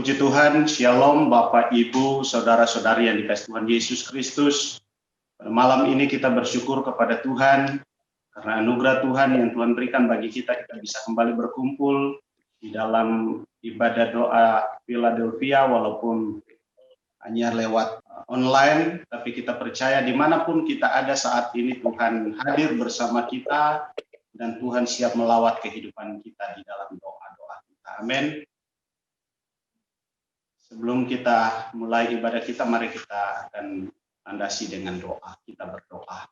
Puji Tuhan, Shalom Bapak, Ibu, Saudara-saudari yang dikasihi Tuhan Yesus Kristus. Pada malam ini kita bersyukur kepada Tuhan, karena anugerah Tuhan yang Tuhan berikan bagi kita bisa kembali berkumpul di dalam ibadah doa Philadelphia, walaupun hanya lewat online, tapi kita percaya dimanapun kita ada saat ini, Tuhan hadir bersama kita, dan Tuhan siap melawat kehidupan kita di dalam doa-doa kita. Amin. Sebelum kita mulai ibadah kita, mari kita akan landasi dengan doa. Kita berdoa.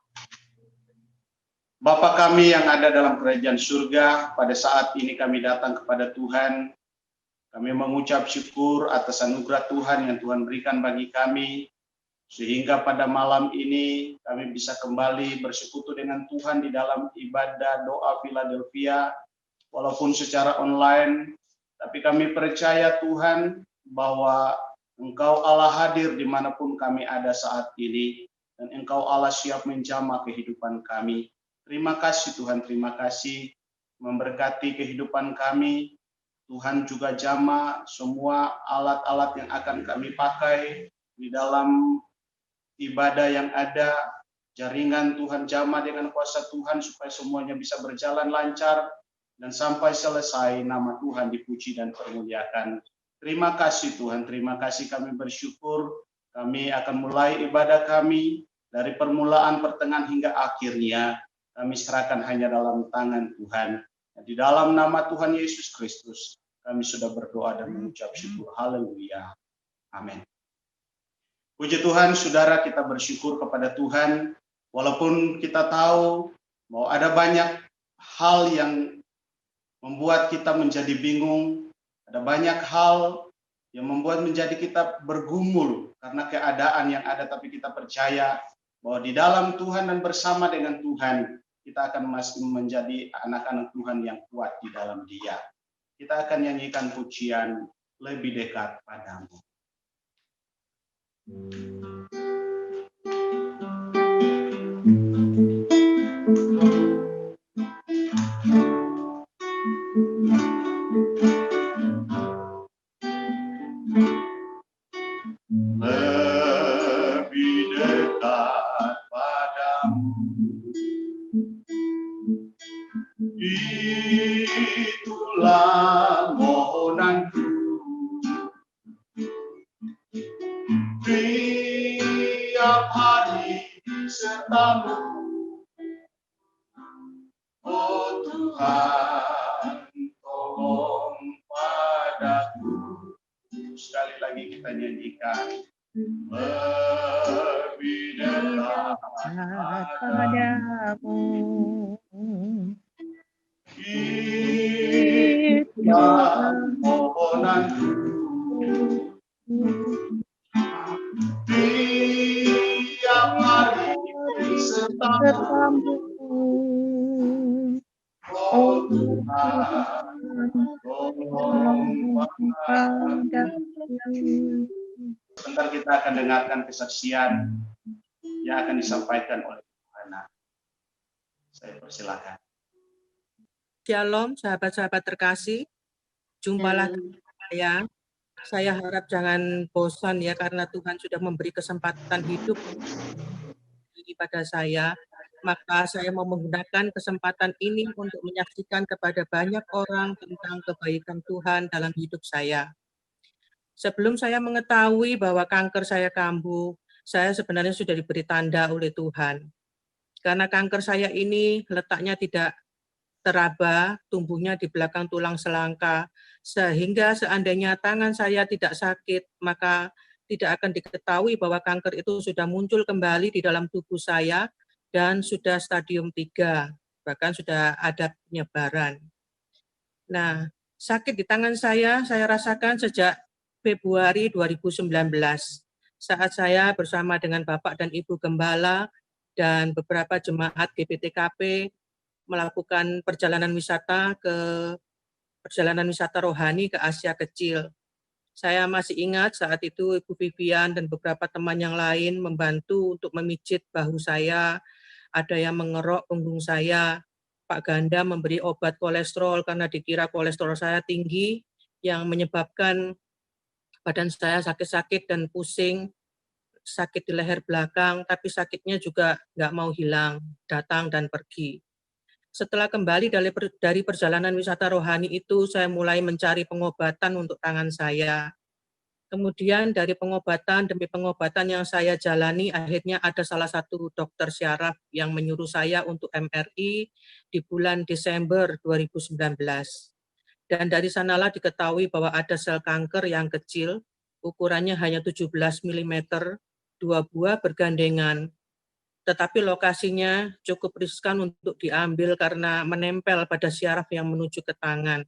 Bapa kami yang ada dalam kerajaan surga, pada saat ini kami datang kepada Tuhan. Kami mengucap syukur atas anugerah Tuhan yang Tuhan berikan bagi kami, sehingga pada malam ini kami bisa kembali bersekutu dengan Tuhan di dalam ibadah doa Philadelphia, walaupun secara online. Tapi kami percaya Tuhan, bahwa Engkau Allah hadir dimanapun kami ada saat ini, dan Engkau Allah siap menjamah kehidupan kami. Terima kasih Tuhan, terima kasih memberkati kehidupan kami. Tuhan juga jamah semua alat-alat yang akan kami pakai di dalam ibadah yang ada. Jaringan Tuhan jamah dengan kuasa Tuhan supaya semuanya bisa berjalan lancar, dan sampai selesai nama Tuhan dipuji dan permuliakan. Terima kasih Tuhan, terima kasih, kami bersyukur. Kami akan mulai ibadah kami dari permulaan, pertengahan hingga akhirnya. Kami serahkan hanya dalam tangan Tuhan. Di dalam nama Tuhan Yesus Kristus, kami sudah berdoa dan mengucap syukur. Haleluya. Amin. Puji Tuhan, saudara, kita bersyukur kepada Tuhan. Walaupun kita tahu bahwa ada banyak hal yang membuat kita menjadi bingung, ada banyak hal yang membuat menjadi kita bergumul karena keadaan yang ada, tapi kita percaya bahwa di dalam Tuhan dan bersama dengan Tuhan, kita akan masih menjadi anak-anak Tuhan yang kuat di dalam Dia. Kita akan nyanyikan pujian Lebih Dekat Padamu. Itulah mohonanku, tiap hari sertamu, oh Tuhan, tolong padaku. Sekali lagi kita nyanyikan. Lebih dekat padamu, itulah mohonanku, tiap hari sertamu, oh Tuhan, tolong padaku. Sebentar kita akan dengarkan kesaksian yang akan disampaikan oleh Tuhan. Saya persilakan. Shalom, sahabat-sahabat terkasih. Jumpa lagi saya. Saya harap jangan bosan ya, karena Tuhan sudah memberi kesempatan hidup pada saya. Maka saya mau menggunakan kesempatan ini untuk menyaksikan kepada banyak orang tentang kebaikan Tuhan dalam hidup saya. Sebelum saya mengetahui bahwa kanker saya kambuh, saya sebenarnya sudah diberi tanda oleh Tuhan. Karena kanker saya ini letaknya tidak teraba, tumbuhnya di belakang tulang selangka, sehingga seandainya tangan saya tidak sakit, maka tidak akan diketahui bahwa kanker itu sudah muncul kembali di dalam tubuh saya dan sudah stadium 3, bahkan sudah ada penyebaran. Nah, sakit di tangan saya rasakan sejak Februari 2019, saat saya bersama dengan Bapak dan Ibu Gembala dan beberapa jemaat GPTKP melakukan perjalanan wisata rohani ke Asia Kecil. Saya masih ingat saat itu Ibu Vivian dan beberapa teman yang lain membantu untuk memijit bahu saya, ada yang mengerok punggung saya. Pak Ganda memberi obat kolesterol karena dikira kolesterol saya tinggi yang menyebabkan Badan saya sakit-sakit dan pusing, sakit di leher belakang, tapi sakitnya juga nggak mau hilang, datang dan pergi. Setelah kembali dari perjalanan wisata rohani itu, saya mulai mencari pengobatan untuk tangan saya. Kemudian dari pengobatan demi pengobatan yang saya jalani, akhirnya ada salah satu dokter syaraf yang menyuruh saya untuk MRI di bulan Desember 2019. Dan dari sanalah diketahui bahwa ada sel kanker yang kecil, ukurannya hanya 17 mm, 2 buah bergandengan. Tetapi lokasinya cukup riskan untuk diambil karena menempel pada syaraf yang menuju ke tangan.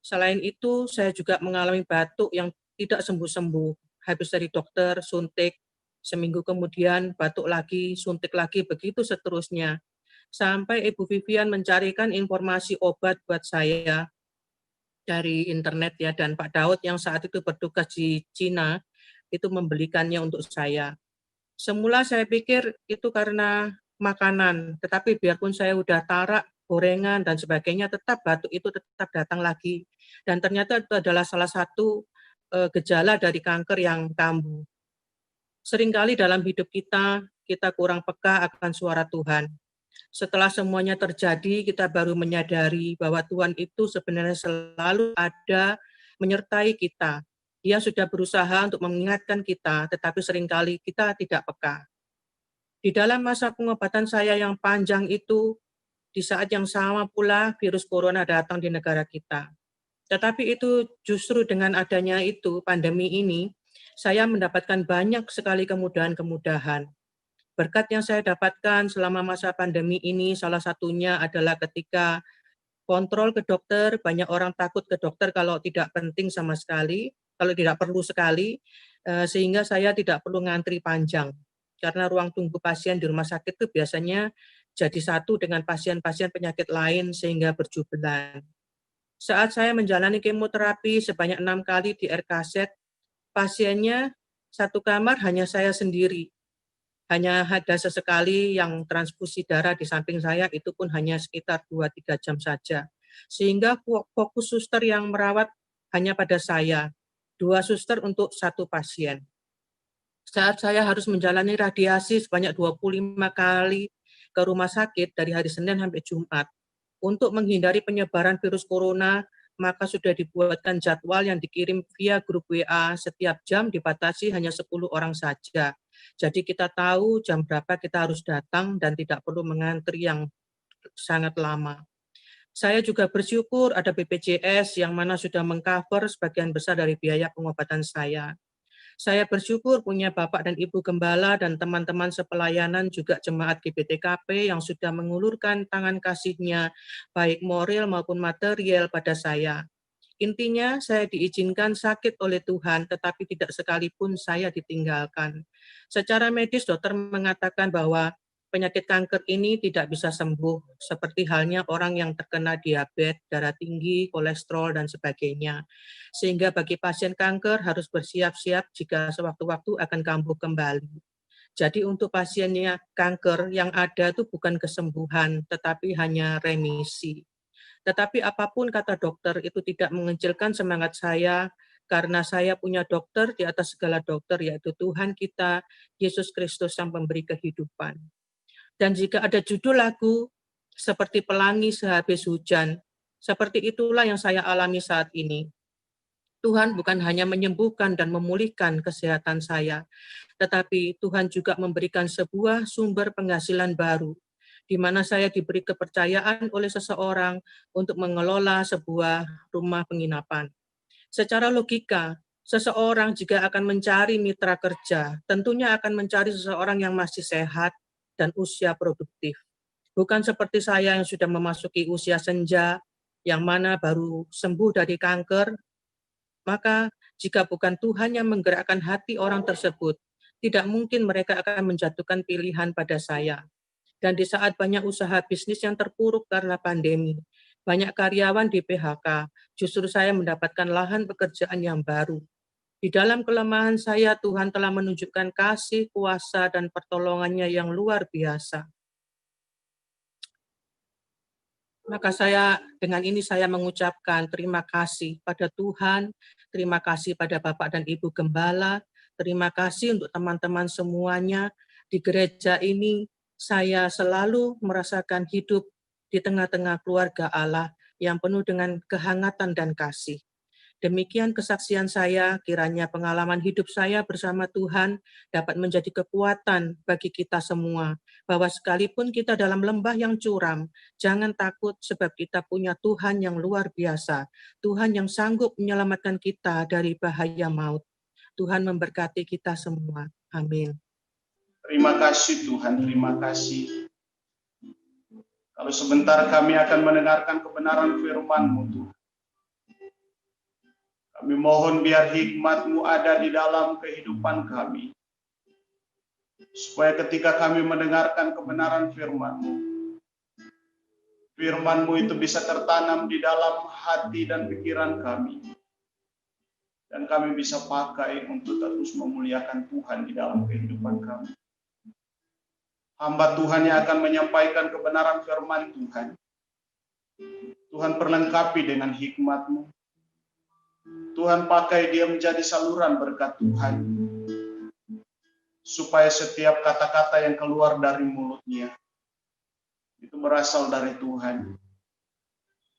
Selain itu, saya juga mengalami batuk yang tidak sembuh-sembuh. Habis dari dokter, suntik, seminggu kemudian batuk lagi, suntik lagi, begitu seterusnya. Sampai Ibu Vivian mencarikan informasi obat buat saya dari internet ya, dan Pak Daud yang saat itu bertugas di Cina, itu membelikannya untuk saya. Semula saya pikir itu karena makanan, tetapi biarpun saya udah tarak, gorengan, dan sebagainya, tetap batuk itu tetap datang lagi. Dan ternyata itu adalah salah satu gejala dari kanker yang kambuh. Seringkali dalam hidup kita kurang peka akan suara Tuhan. Setelah semuanya terjadi, kita baru menyadari bahwa Tuhan itu sebenarnya selalu ada menyertai kita. Dia sudah berusaha untuk mengingatkan kita, tetapi seringkali kita tidak peka. Di dalam masa pengobatan saya yang panjang itu, di saat yang sama pula virus corona datang di negara kita. Tetapi itu justru dengan adanya itu, pandemi ini, saya mendapatkan banyak sekali kemudahan-kemudahan. Berkat yang saya dapatkan selama masa pandemi ini, salah satunya adalah ketika kontrol ke dokter, banyak orang takut ke dokter kalau tidak penting sama sekali, kalau tidak perlu sekali, sehingga saya tidak perlu ngantri panjang. Karena ruang tunggu pasien di rumah sakit itu biasanya jadi satu dengan pasien-pasien penyakit lain sehingga berjubelan. Saat saya menjalani kemoterapi sebanyak 6 kali di RKZ, pasiennya satu kamar hanya saya sendiri. Hanya ada sesekali yang transfusi darah di samping saya, itu pun hanya sekitar 2-3 jam saja. Sehingga fokus suster yang merawat hanya pada saya, 2 suster untuk 1 pasien. Saat saya harus menjalani radiasi sebanyak 25 kali ke rumah sakit dari hari Senin sampai Jumat, untuk menghindari penyebaran virus corona, maka sudah dibuatkan jadwal yang dikirim via grup WA, setiap jam dibatasi hanya 10 orang saja. Jadi kita tahu jam berapa kita harus datang dan tidak perlu mengantri yang sangat lama. Saya juga bersyukur ada BPJS yang mana sudah mengcover sebagian besar dari biaya pengobatan saya. Saya bersyukur punya Bapak dan Ibu Gembala dan teman-teman sepelayanan juga jemaat GBTKP yang sudah mengulurkan tangan kasihnya, baik moral maupun material pada saya. Intinya saya diizinkan sakit oleh Tuhan, tetapi tidak sekalipun saya ditinggalkan. Secara medis dokter mengatakan bahwa penyakit kanker ini tidak bisa sembuh, seperti halnya orang yang terkena diabetes, darah tinggi, kolesterol, dan sebagainya. Sehingga bagi pasien kanker harus bersiap-siap jika sewaktu-waktu akan kambuh kembali. Jadi untuk pasiennya kanker yang ada itu bukan kesembuhan, tetapi hanya remisi. Tetapi apapun kata dokter itu tidak mengecilkan semangat saya, karena saya punya dokter di atas segala dokter, yaitu Tuhan kita, Yesus Kristus yang memberi kehidupan. Dan jika ada judul lagu seperti pelangi sehabis hujan, seperti itulah yang saya alami saat ini. Tuhan bukan hanya menyembuhkan dan memulihkan kesehatan saya, tetapi Tuhan juga memberikan sebuah sumber penghasilan baru, di mana saya diberi kepercayaan oleh seseorang untuk mengelola sebuah rumah penginapan. Secara logika, seseorang jika akan mencari mitra kerja, tentunya akan mencari seseorang yang masih sehat dan usia produktif. Bukan seperti saya yang sudah memasuki usia senja, yang mana baru sembuh dari kanker, maka jika bukan Tuhan yang menggerakkan hati orang tersebut, tidak mungkin mereka akan menjatuhkan pilihan pada saya. Dan di saat banyak usaha bisnis yang terpuruk karena pandemi, banyak karyawan di PHK, justru saya mendapatkan lahan pekerjaan yang baru. Di dalam kelemahan saya, Tuhan telah menunjukkan kasih, kuasa, dan pertolongannya yang luar biasa. Maka dengan ini saya mengucapkan terima kasih pada Tuhan Terima kasih pada Bapak dan Ibu Gembala. Terima kasih untuk teman-teman semuanya. Di gereja ini saya selalu merasakan hidup di tengah-tengah keluarga Allah yang penuh dengan kehangatan dan kasih. Demikian kesaksian saya, kiranya pengalaman hidup saya bersama Tuhan dapat menjadi kekuatan bagi kita semua, bahwa sekalipun kita dalam lembah yang curam, jangan takut sebab kita punya Tuhan yang luar biasa, Tuhan yang sanggup menyelamatkan kita dari bahaya maut. Tuhan memberkati kita semua. Amin. Terima kasih Tuhan, terima kasih. Kalau sebentar kami akan mendengarkan kebenaran firman-Mu Tuhan. Kami mohon biar hikmat-Mu ada di dalam kehidupan kami. Supaya ketika kami mendengarkan kebenaran firman-Mu, firman-Mu itu bisa tertanam di dalam hati dan pikiran kami. Dan kami bisa pakai untuk terus memuliakan Tuhan di dalam kehidupan kami. Hamba Tuhan yang akan menyampaikan kebenaran firman Tuhan. Tuhan perlengkapi dengan hikmat-Mu. Tuhan pakai dia menjadi saluran berkat Tuhan. Supaya setiap kata-kata yang keluar dari mulutnya itu berasal dari Tuhan.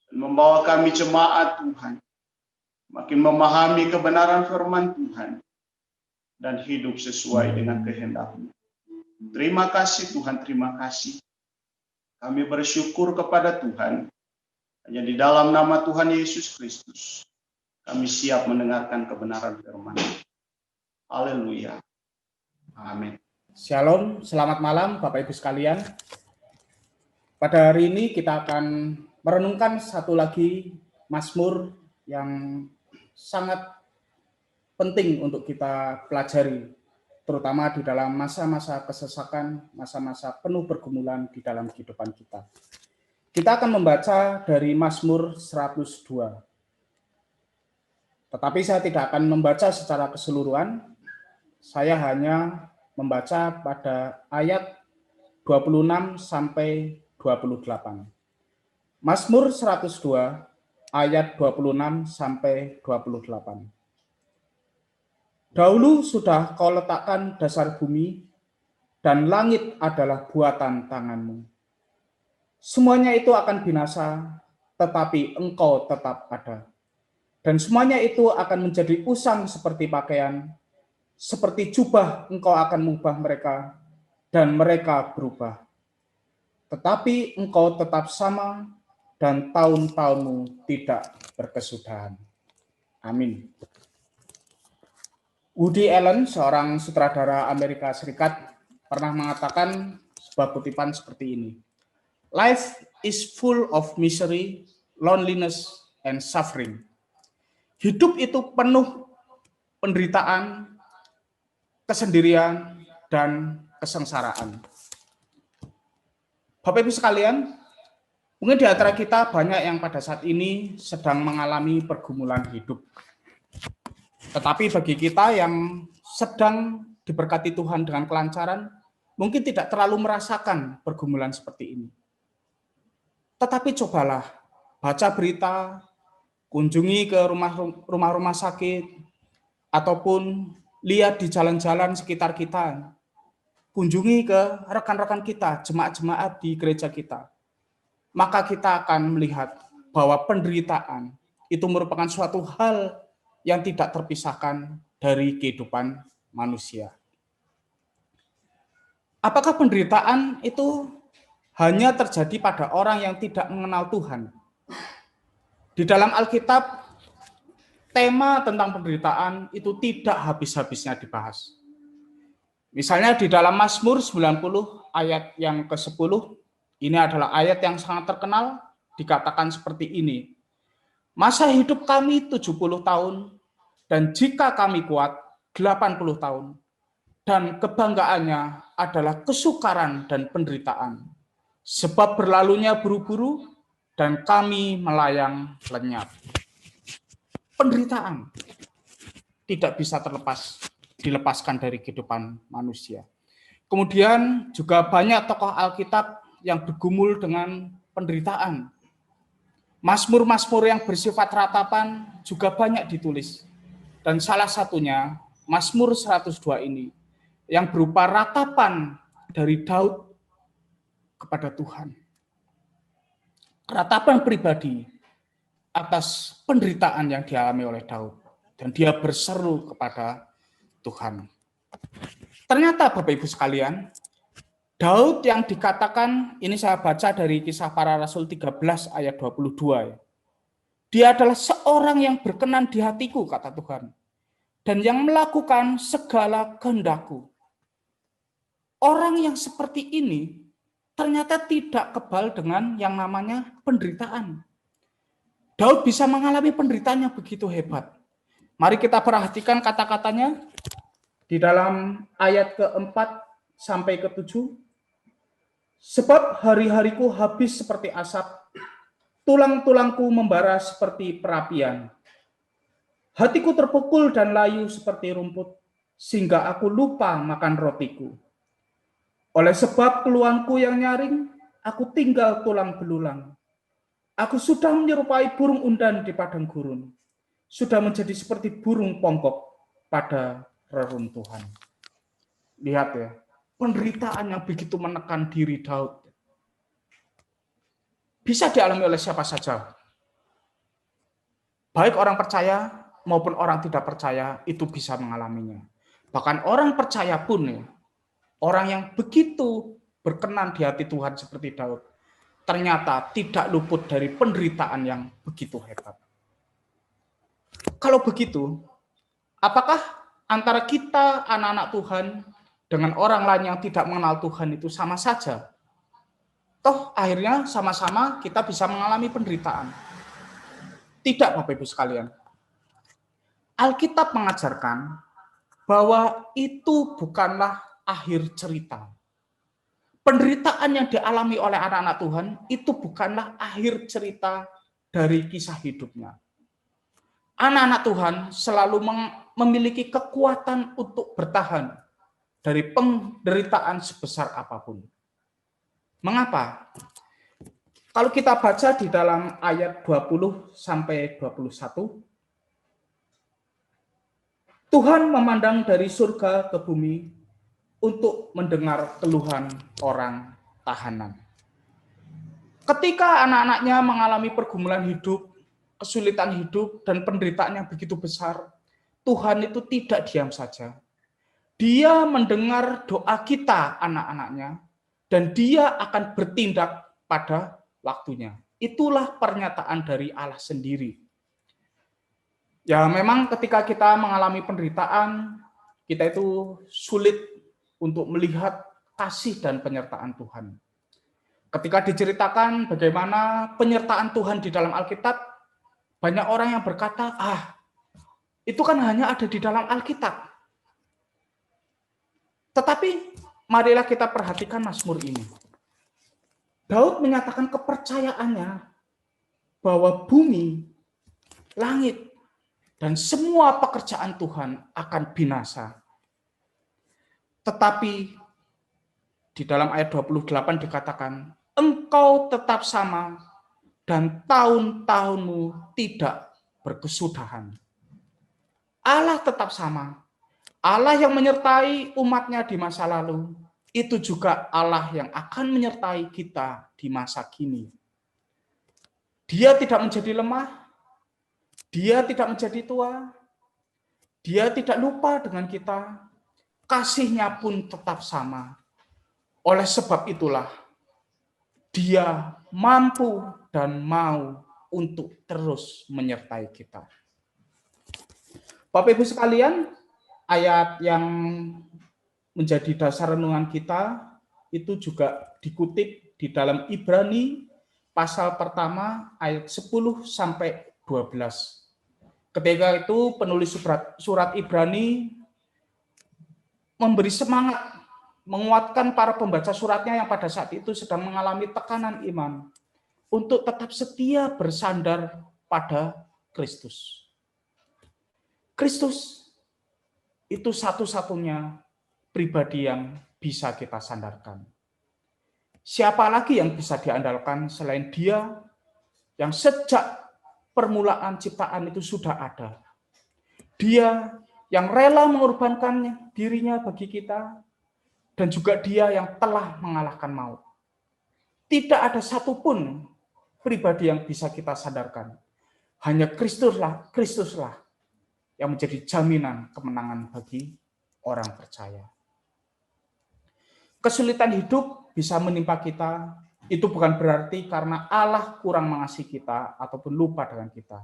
Dan membawa kami jemaat Tuhan makin memahami kebenaran firman Tuhan dan hidup sesuai dengan kehendak-Mu. Terima kasih Tuhan, terima kasih. Kami bersyukur kepada Tuhan. Hanya di dalam nama Tuhan Yesus Kristus kami siap mendengarkan kebenaran firman. Haleluya. Amin. Shalom, selamat malam Bapak Ibu sekalian. Pada hari ini kita akan merenungkan satu lagi mazmur yang sangat penting untuk kita pelajari, terutama di dalam masa-masa kesesakan, masa-masa penuh pergumulan di dalam kehidupan kita. Kita akan membaca dari Mazmur 102. Tetapi saya tidak akan membaca secara keseluruhan, saya hanya membaca pada ayat 26 sampai 28. Mazmur 102 ayat 26 sampai 28. Dahulu sudah kau letakkan dasar bumi, dan langit adalah buatan tangan-Mu. Semuanya itu akan binasa, tetapi Engkau tetap ada. Dan semuanya itu akan menjadi usang seperti pakaian, seperti jubah Engkau akan mengubah mereka, dan mereka berubah. Tetapi Engkau tetap sama, dan tahun-tahun-Mu tidak berkesudahan. Amin. Woody Allen, seorang sutradara Amerika Serikat, pernah mengatakan sebuah kutipan seperti ini. Life is full of misery, loneliness, and suffering. Hidup itu penuh penderitaan, kesendirian, dan kesengsaraan. Bapak Ibu sekalian, mungkin di antara kita banyak yang pada saat ini sedang mengalami pergumulan hidup. Tetapi bagi kita yang sedang diberkati Tuhan dengan kelancaran, mungkin tidak terlalu merasakan pergumulan seperti ini. Tetapi cobalah baca berita, kunjungi ke rumah-rumah sakit, ataupun lihat di jalan-jalan sekitar kita, kunjungi ke rekan-rekan kita, jemaat-jemaat di gereja kita. Maka kita akan melihat bahwa penderitaan itu merupakan suatu hal yang tidak terpisahkan dari kehidupan manusia. Apakah penderitaan itu hanya terjadi pada orang yang tidak mengenal Tuhan? Di dalam Alkitab, tema tentang penderitaan itu tidak habis-habisnya dibahas. Misalnya di dalam Mazmur 90 ayat yang ke-10, ini adalah ayat yang sangat terkenal, dikatakan seperti ini. Masa hidup kami 70 tahun, dan jika kami kuat 80 tahun, dan kebanggaannya adalah kesukaran dan penderitaan, sebab berlalunya buru-buru, dan kami melayang lenyap. Penderitaan tidak bisa dilepaskan dari kehidupan manusia. Kemudian juga banyak tokoh Alkitab yang bergumul dengan penderitaan. Mazmur-mazmur yang bersifat ratapan juga banyak ditulis. Dan salah satunya Mazmur 102 ini yang berupa ratapan dari Daud kepada Tuhan. Ratapan pribadi atas penderitaan yang dialami oleh Daud. Dan dia berseru kepada Tuhan. Ternyata Bapak Ibu sekalian, Daud yang dikatakan, ini saya baca dari Kisah Para Rasul 13 ayat 22. Dia adalah seorang yang berkenan di hatiku, kata Tuhan. Dan yang melakukan segala kehendakku. Orang yang seperti ini ternyata tidak kebal dengan yang namanya penderitaan. Daud bisa mengalami penderitaan yang begitu hebat. Mari kita perhatikan kata-katanya di dalam ayat keempat sampai ke-7. Sebab hari-hariku habis seperti asap, tulang-tulangku membara seperti perapian. Hatiku terpukul dan layu seperti rumput, sehingga aku lupa makan rotiku. Oleh sebab keluhanku yang nyaring, aku tinggal tulang belulang. Aku sudah menyerupai burung undan di padang gurun. Sudah menjadi seperti burung ponggok pada reruntuhan. Lihat ya, penderitaan yang begitu menekan diri Daud. Bisa dialami oleh siapa saja. Baik orang percaya maupun orang tidak percaya itu bisa mengalaminya. Bahkan orang percaya pun ya, orang yang begitu berkenan di hati Tuhan seperti Daud, ternyata tidak luput dari penderitaan yang begitu hebat. Kalau begitu, apakah antara kita anak-anak Tuhan dengan orang lain yang tidak mengenal Tuhan itu sama saja? Toh akhirnya sama-sama kita bisa mengalami penderitaan. Tidak, Bapak Ibu sekalian. Alkitab mengajarkan bahwa itu bukanlah akhir cerita. Penderitaan yang dialami oleh anak-anak Tuhan itu bukanlah akhir cerita dari kisah hidupnya. Anak-anak Tuhan selalu memiliki kekuatan untuk bertahan dari penderitaan sebesar apapun. Mengapa? Kalau kita baca di dalam ayat 20 sampai 21, Tuhan memandang dari surga ke bumi untuk mendengar keluhan orang tahanan. Ketika anak-anaknya mengalami pergumulan hidup, kesulitan hidup, dan penderitaan yang begitu besar, Tuhan itu tidak diam saja. Dia mendengar doa kita, anak-anaknya, dan dia akan bertindak pada waktunya. Itulah pernyataan dari Allah sendiri. Ya, memang ketika kita mengalami penderitaan, kita itu sulit untuk melihat kasih dan penyertaan Tuhan. Ketika diceritakan bagaimana penyertaan Tuhan di dalam Alkitab, banyak orang yang berkata, itu kan hanya ada di dalam Alkitab. Tetapi marilah kita perhatikan Mazmur ini. Daud menyatakan kepercayaannya bahwa bumi, langit, dan semua pekerjaan Tuhan akan binasa. Tetapi di dalam ayat 28 dikatakan, engkau tetap sama dan tahun-tahunmu tidak berkesudahan. Allah tetap sama. Allah yang menyertai umatnya di masa lalu, itu juga Allah yang akan menyertai kita di masa kini. Dia tidak menjadi lemah, dia tidak menjadi tua, dia tidak lupa dengan kita, kasihnya pun tetap sama. Oleh sebab itulah, dia mampu dan mau untuk terus menyertai kita. Bapak Ibu sekalian, ayat yang menjadi dasar renungan kita itu juga dikutip di dalam Ibrani pasal pertama ayat 10 sampai 12. Ketika itu penulis surat Ibrani memberi semangat, menguatkan para pembaca suratnya yang pada saat itu sedang mengalami tekanan iman untuk tetap setia bersandar pada Kristus. Kristus itu satu-satunya pribadi yang bisa kita sandarkan. Siapa lagi yang bisa diandalkan selain Dia yang sejak permulaan ciptaan itu sudah ada. Dia yang rela mengorbankan dirinya bagi kita, dan juga Dia yang telah mengalahkan maut. Tidak ada satupun pribadi yang bisa kita sadarkan. Hanya Kristuslah yang menjadi jaminan kemenangan bagi orang percaya. Kesulitan hidup bisa menimpa kita, itu bukan berarti karena Allah kurang mengasihi kita ataupun lupa dengan kita.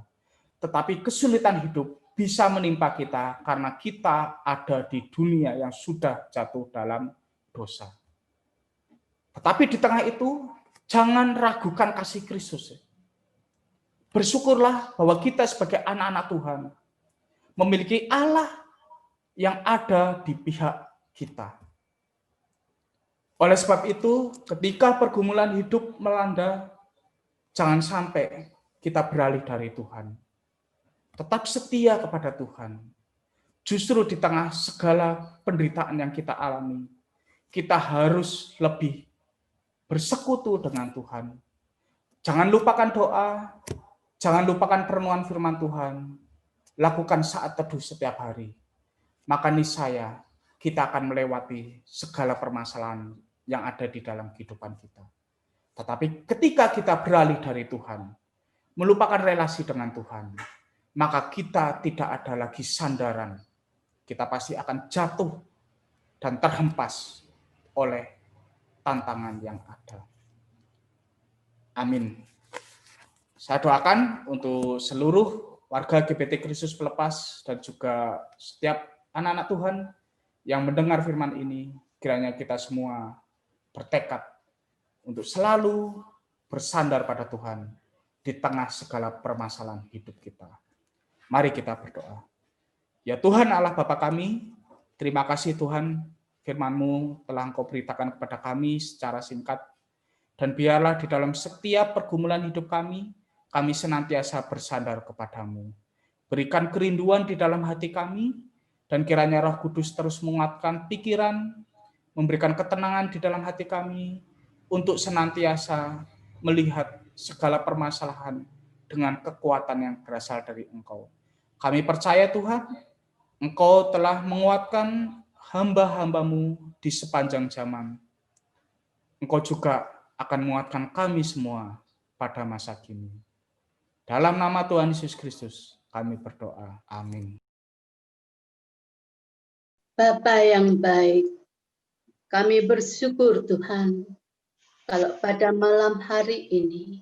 Tetapi kesulitan hidup bisa menimpa kita karena kita ada di dunia yang sudah jatuh dalam dosa. Tetapi di tengah itu, jangan ragukan kasih Kristus. Bersyukurlah bahwa kita sebagai anak-anak Tuhan memiliki Allah yang ada di pihak kita. Oleh sebab itu, ketika pergumulan hidup melanda, jangan sampai kita beralih dari Tuhan. Tetap setia kepada Tuhan. Justru di tengah segala penderitaan yang kita alami, kita harus lebih bersekutu dengan Tuhan. Jangan lupakan doa, jangan lupakan perenungan firman Tuhan. Lakukan saat teduh setiap hari. Maka niscaya kita akan melewati segala permasalahan yang ada di dalam kehidupan kita. Tetapi ketika kita beralih dari Tuhan, melupakan relasi dengan Tuhan, maka kita tidak ada lagi sandaran. Kita pasti akan jatuh dan terhempas oleh tantangan yang ada. Amin. Saya doakan untuk seluruh warga GBT Kristus Pelepas dan juga setiap anak-anak Tuhan yang mendengar firman ini, kiranya kita semua bertekad untuk selalu bersandar pada Tuhan di tengah segala permasalahan hidup kita. Mari kita berdoa. Ya Tuhan Allah Bapa kami, terima kasih Tuhan, firman-Mu telah Engkau beritakan kepada kami secara singkat, dan biarlah di dalam setiap pergumulan hidup kami senantiasa bersandar kepadamu. Berikan kerinduan di dalam hati kami, dan kiranya Roh Kudus terus menguatkan pikiran, memberikan ketenangan di dalam hati kami, untuk senantiasa melihat segala permasalahan dengan kekuatan yang berasal dari Engkau. Kami percaya Tuhan, Engkau telah menguatkan hamba-hamba-Mu di sepanjang zaman. Engkau juga akan menguatkan kami semua pada masa kini. Dalam nama Tuhan Yesus Kristus, kami berdoa. Amin. Bapa yang baik, kami bersyukur Tuhan, kalau pada malam hari ini,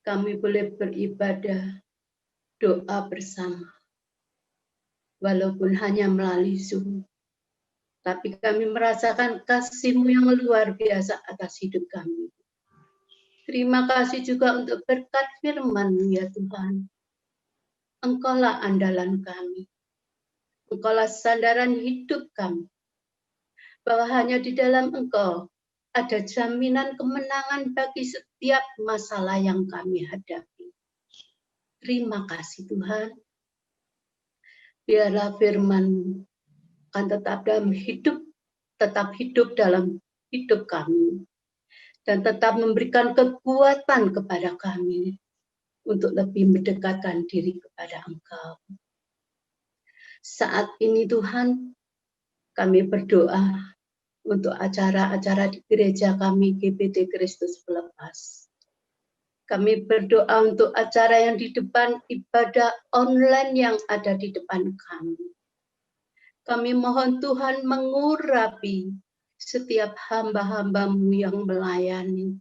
kami boleh beribadah, doa bersama. Walaupun hanya melalui Zoom, tapi kami merasakan kasih-Mu yang luar biasa atas hidup kami. Terima kasih juga untuk berkat firman-Mu ya Tuhan. Engkaulah andalan kami. Engkaulah sandaran hidup kami. Bahwa hanya di dalam Engkau ada jaminan kemenangan bagi setiap masalah yang kami hadapi. Terima kasih Tuhan. Biarlah firman-Mu akan tetap hidup dalam hidup kami. Dan tetap memberikan kekuatan kepada kami untuk lebih mendekatkan diri kepada Engkau. Saat ini Tuhan, kami berdoa untuk acara-acara di gereja kami GBT Kristus Pelepas. Kami berdoa untuk acara yang di depan, ibadah online yang ada di depan kami. Kami mohon Tuhan mengurapi setiap hamba-hamba-Mu yang melayani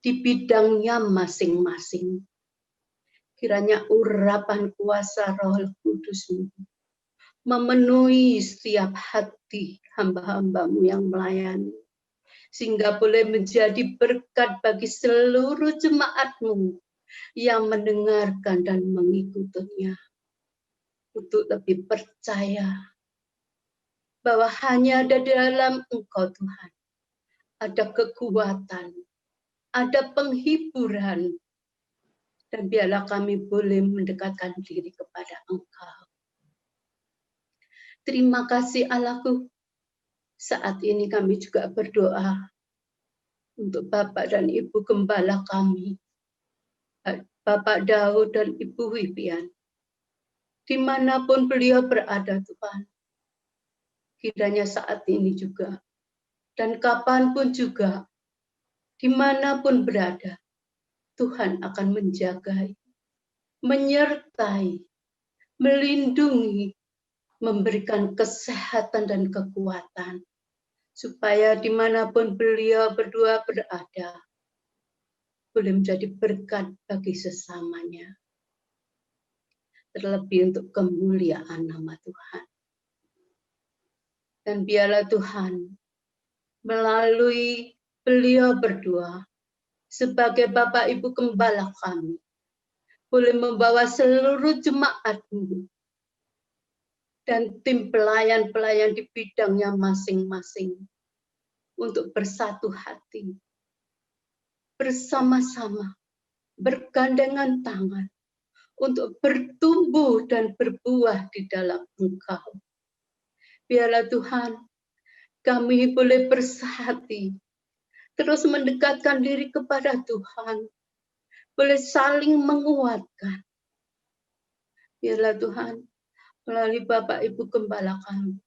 di bidangnya masing-masing. Kiranya urapan kuasa Roh Kudus-Mu memenuhi setiap hati hamba-hamba-Mu yang melayani, sehingga boleh menjadi berkat bagi seluruh jemaat-Mu yang mendengarkan dan mengikutinya, untuk lebih percaya bahwa hanya ada di dalam Engkau Tuhan ada kekuatan, ada penghiburan, dan biarlah kami boleh mendekatkan diri kepada Engkau. Terima kasih Allahku. Saat ini kami juga berdoa untuk Bapak dan Ibu Gembala kami, Bapak Daud dan Ibu Wibian. dimanapun beliau berada Tuhan. Kiranya saat ini juga, dan kapanpun juga, dimanapun berada, Tuhan akan menjagai, menyertai, melindungi, memberikan kesehatan dan kekuatan, supaya dimanapun beliau berdua berada, boleh menjadi berkat bagi sesamanya. Terlebih untuk kemuliaan nama Tuhan. Dan biarlah Tuhan melalui beliau berdua sebagai Bapak Ibu Gembala kami boleh membawa seluruh jemaat-Mu dan tim pelayan-pelayan di bidangnya masing-masing untuk bersatu hati, bersama-sama, bergandengan tangan untuk bertumbuh dan berbuah di dalam Engkau. Biarlah Tuhan, kami boleh bersehati, terus mendekatkan diri kepada Tuhan, boleh saling menguatkan. Biarlah Tuhan, melalui Bapak Ibu Gembala kami,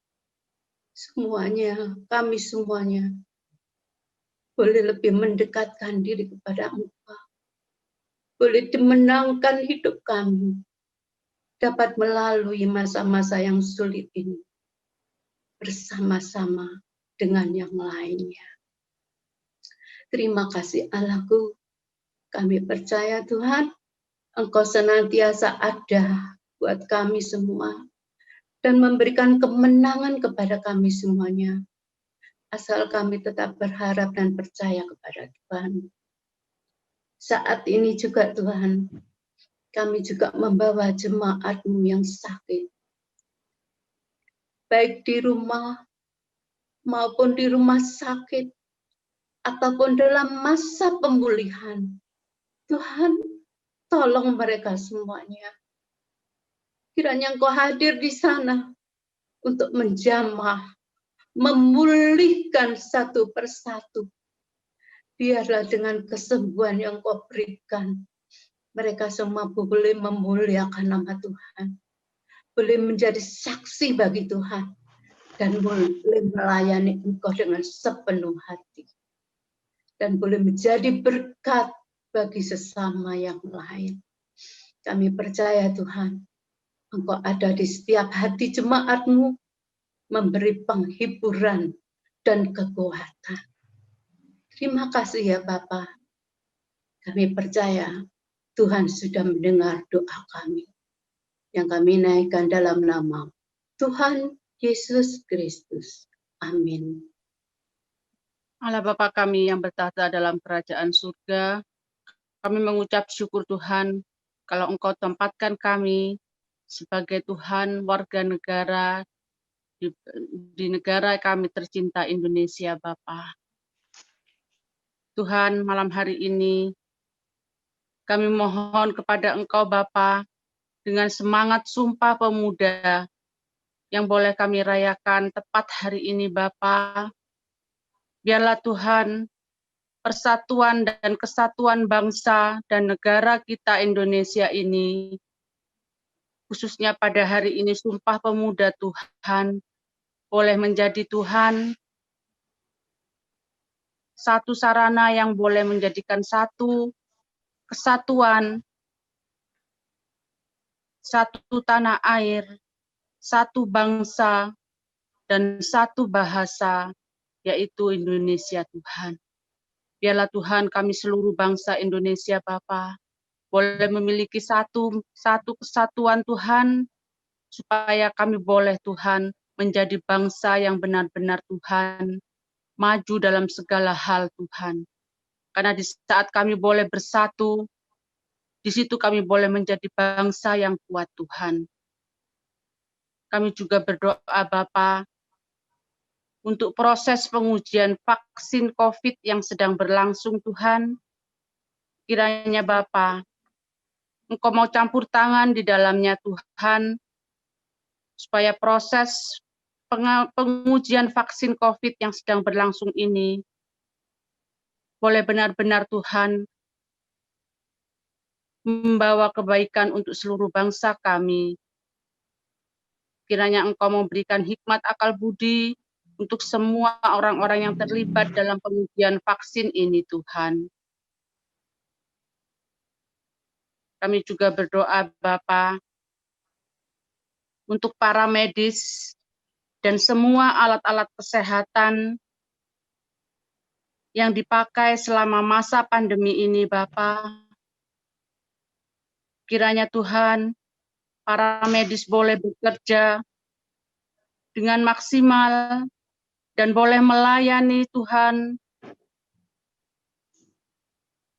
semuanya, kami semuanya, boleh lebih mendekatkan diri kepada Engkau. Boleh dimenangkan hidup kami, dapat melalui masa-masa yang sulit ini, bersama-sama dengan yang lainnya. Terima kasih Allahku, kami percaya Tuhan, Engkau senantiasa ada buat kami semua, dan memberikan kemenangan kepada kami semuanya, asal kami tetap berharap dan percaya kepada Tuhan. Saat ini juga Tuhan, kami juga membawa jemaat-Mu yang sakit, baik di rumah maupun di rumah sakit, ataupun dalam masa pemulihan. Tuhan, tolong mereka semuanya. Kiranya Engkau hadir di sana untuk menjamah, memulihkan satu persatu. Biarlah dengan kesembuhan yang Kau berikan, mereka semua boleh memuliakan nama Tuhan, boleh menjadi saksi bagi Tuhan, dan boleh melayani Engkau dengan sepenuh hati, dan boleh menjadi berkat bagi sesama yang lain. Kami percaya Tuhan, Engkau ada di setiap hati jemaat-Mu, memberi penghiburan dan kekuatan. Terima kasih ya Bapa. Kami percaya Tuhan sudah mendengar doa kami yang kami naikkan dalam nama Tuhan Yesus Kristus. Amin. Allah Bapa kami yang bertahta dalam kerajaan surga, kami mengucap syukur Tuhan kalau Engkau tempatkan kami sebagai Tuhan warga negara di negara kami tercinta Indonesia Bapa. Tuhan, malam hari ini kami mohon kepada Engkau Bapa dengan semangat Sumpah Pemuda yang boleh kami rayakan tepat hari ini Bapa. Biarlah Tuhan persatuan dan kesatuan bangsa dan negara kita Indonesia ini, khususnya pada hari ini Sumpah Pemuda Tuhan, boleh menjadi Tuhan satu sarana yang boleh menjadikan satu kesatuan, satu tanah air, satu bangsa, dan satu bahasa, yaitu Indonesia Tuhan. Biarlah Tuhan kami seluruh bangsa Indonesia Bapa boleh memiliki satu kesatuan Tuhan, supaya kami boleh Tuhan menjadi bangsa yang benar-benar Tuhan, maju dalam segala hal Tuhan. Karena di saat kami boleh bersatu, di situ kami boleh menjadi bangsa yang kuat Tuhan. Kami juga berdoa Bapa untuk proses pengujian vaksin COVID yang sedang berlangsung Tuhan. Kiranya Bapa, Engkau mau campur tangan di dalamnya Tuhan, supaya proses pengujian vaksin COVID yang sedang berlangsung ini boleh benar-benar Tuhan membawa kebaikan untuk seluruh bangsa kami, Kiranya Engkau memberikan hikmat akal budi untuk semua orang-orang yang terlibat dalam pengujian vaksin ini, Tuhan. Kami juga berdoa, Bapa, untuk para medis dan semua alat-alat kesehatan yang dipakai selama masa pandemi ini, Bapa. Kiranya Tuhan, para medis boleh bekerja dengan maksimal dan boleh melayani Tuhan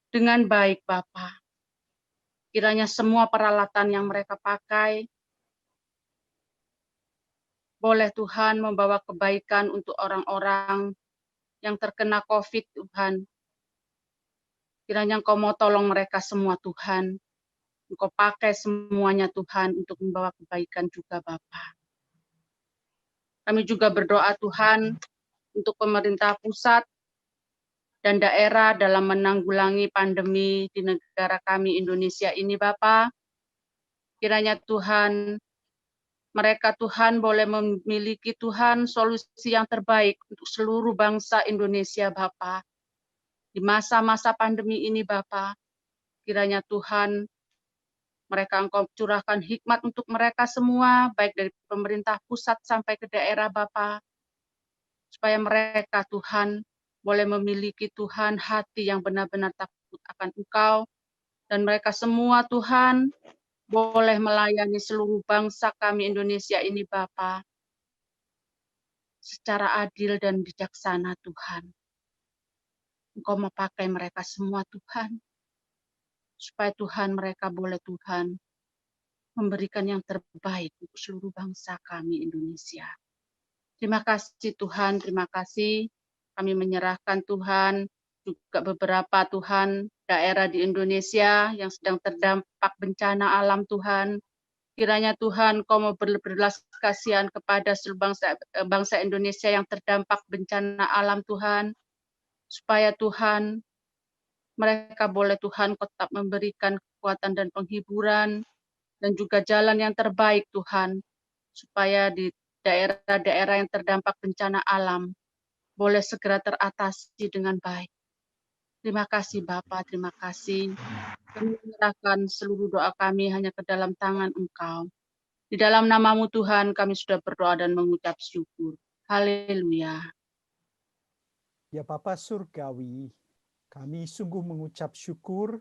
dengan baik, Bapa. Kiranya semua peralatan yang mereka pakai boleh Tuhan membawa kebaikan untuk orang-orang yang terkena COVID, Tuhan. Kiranya Engkau mau tolong mereka semua, Tuhan. Engkau pakai semuanya, Tuhan, untuk membawa kebaikan juga, Bapa. Kami juga berdoa, Tuhan, untuk pemerintah pusat dan daerah dalam menanggulangi pandemi di negara kami Indonesia ini, Bapa. Kiranya Tuhan, mereka Tuhan boleh memiliki Tuhan solusi yang terbaik untuk seluruh bangsa Indonesia, Bapa. Di masa-masa pandemi ini, Bapa, kiranya Tuhan, mereka Engkau curahkan hikmat untuk mereka semua, baik dari pemerintah pusat sampai ke daerah, Bapa, supaya mereka Tuhan boleh memiliki Tuhan hati yang benar-benar takut akan Engkau, dan mereka semua Tuhan boleh melayani seluruh bangsa kami Indonesia ini, Bapa, secara adil dan bijaksana, Tuhan. Engkau mau pakai mereka semua, Tuhan, supaya Tuhan mereka boleh Tuhan memberikan yang terbaik untuk seluruh bangsa kami Indonesia. Terima kasih Tuhan, terima kasih. Kami menyerahkan Tuhan juga beberapa Tuhan daerah di Indonesia yang sedang terdampak bencana alam, Tuhan. Kiranya Tuhan Kau mau berbelas kasihan kepada seluruh bangsa Indonesia yang terdampak bencana alam, Tuhan. Supaya Tuhan, mereka boleh Tuhan Kau tetap memberikan kekuatan dan penghiburan, dan juga jalan yang terbaik Tuhan, supaya di daerah-daerah yang terdampak bencana alam boleh segera teratasi dengan baik. Terima kasih Bapa, terima kasih. Kami menyerahkan seluruh doa kami hanya ke dalam tangan Engkau. Di dalam nama-Mu Tuhan kami sudah berdoa dan mengucap syukur. Haleluya. Ya Bapa Surgawi, kami sungguh mengucap syukur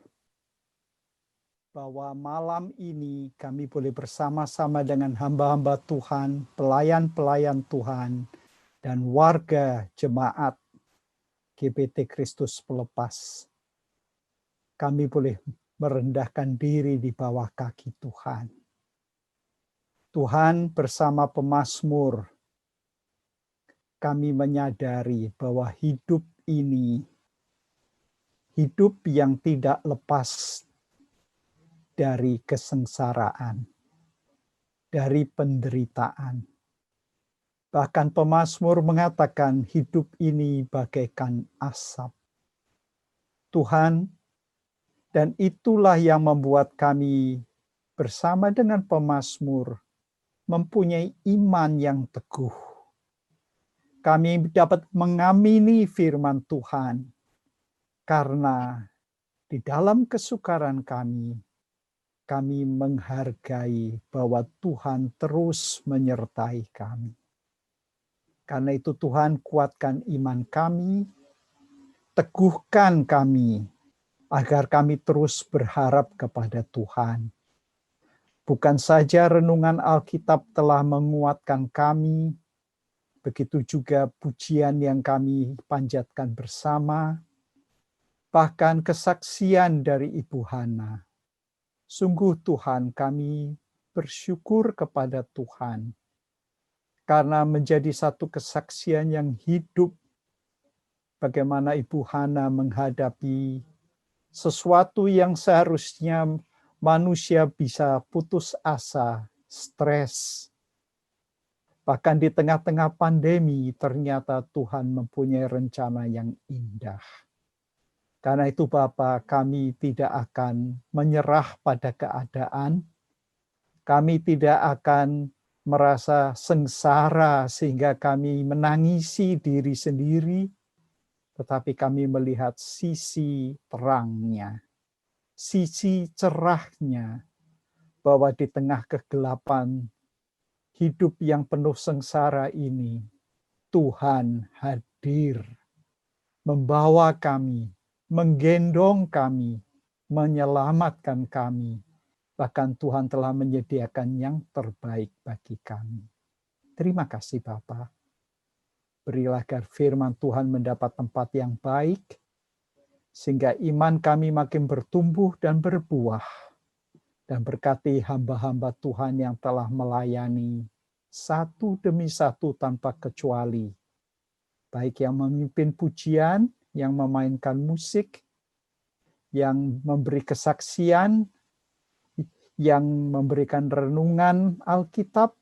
bahwa malam ini kami boleh bersama-sama dengan hamba-hamba Tuhan, pelayan-pelayan Tuhan, dan warga jemaat GBT Kristus Pelepas. Kami boleh merendahkan diri di bawah kaki Tuhan. Tuhan bersama pemazmur, kami menyadari bahwa hidup ini, hidup yang tidak lepas dari kesengsaraan, dari penderitaan. Bahkan pemazmur mengatakan hidup ini bagaikan asap. Tuhan, dan itulah yang membuat kami bersama dengan pemazmur mempunyai iman yang teguh. Kami dapat mengamini firman Tuhan karena di dalam kesukaran kami menghargai bahwa Tuhan terus menyertai kami. Karena itu Tuhan kuatkan iman kami, teguhkan kami, agar kami terus berharap kepada Tuhan. Bukan saja renungan Alkitab telah menguatkan kami, begitu juga pujian yang kami panjatkan bersama, bahkan kesaksian dari Ibu Hana. Sungguh Tuhan, kami bersyukur kepada Tuhan, karena menjadi satu kesaksian yang hidup, bagaimana Ibu Hana menghadapi sesuatu yang seharusnya manusia bisa putus asa, stres. Bahkan di tengah-tengah pandemi, ternyata Tuhan mempunyai rencana yang indah. Karena itu Bapa, kami tidak akan menyerah pada keadaan. Kami tidak akan merasa sengsara sehingga kami menangisi diri sendiri, tetapi kami melihat sisi terangnya, sisi cerahnya, bahwa di tengah kegelapan hidup yang penuh sengsara ini, Tuhan hadir, membawa kami, menggendong kami, menyelamatkan kami. Bahkan Tuhan telah menyediakan yang terbaik bagi kami. Terima kasih Bapa. Berilah agar firman Tuhan mendapat tempat yang baik, sehingga iman kami makin bertumbuh dan berbuah. Dan berkati hamba-hamba Tuhan yang telah melayani satu demi satu tanpa kecuali. Baik yang memimpin pujian, yang memainkan musik, yang memberi kesaksian, yang memberikan renungan Alkitab,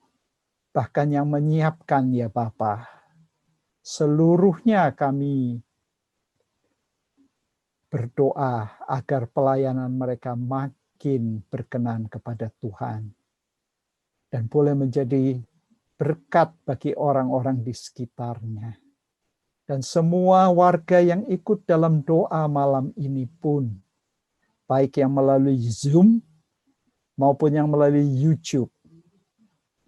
bahkan yang menyiapkan ya Bapa. Seluruhnya kami berdoa agar pelayanan mereka makin berkenan kepada Tuhan. Dan boleh menjadi berkat bagi orang-orang di sekitarnya. Dan semua warga yang ikut dalam doa malam ini pun, baik yang melalui Zoom, maupun yang melalui YouTube,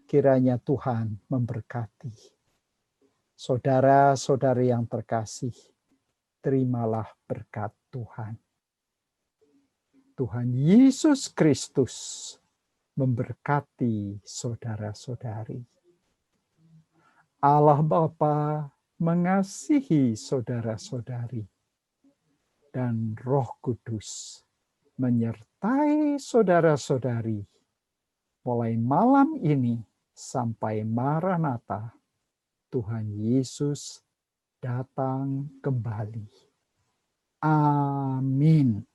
kiranya Tuhan memberkati. Saudara-saudari yang terkasih, terimalah berkat Tuhan. Tuhan Yesus Kristus memberkati saudara-saudari. Allah Bapa mengasihi saudara-saudari, dan Roh Kudus menyertai saudara-saudari mulai malam ini sampai Maranatha, Tuhan Yesus datang kembali. Amin.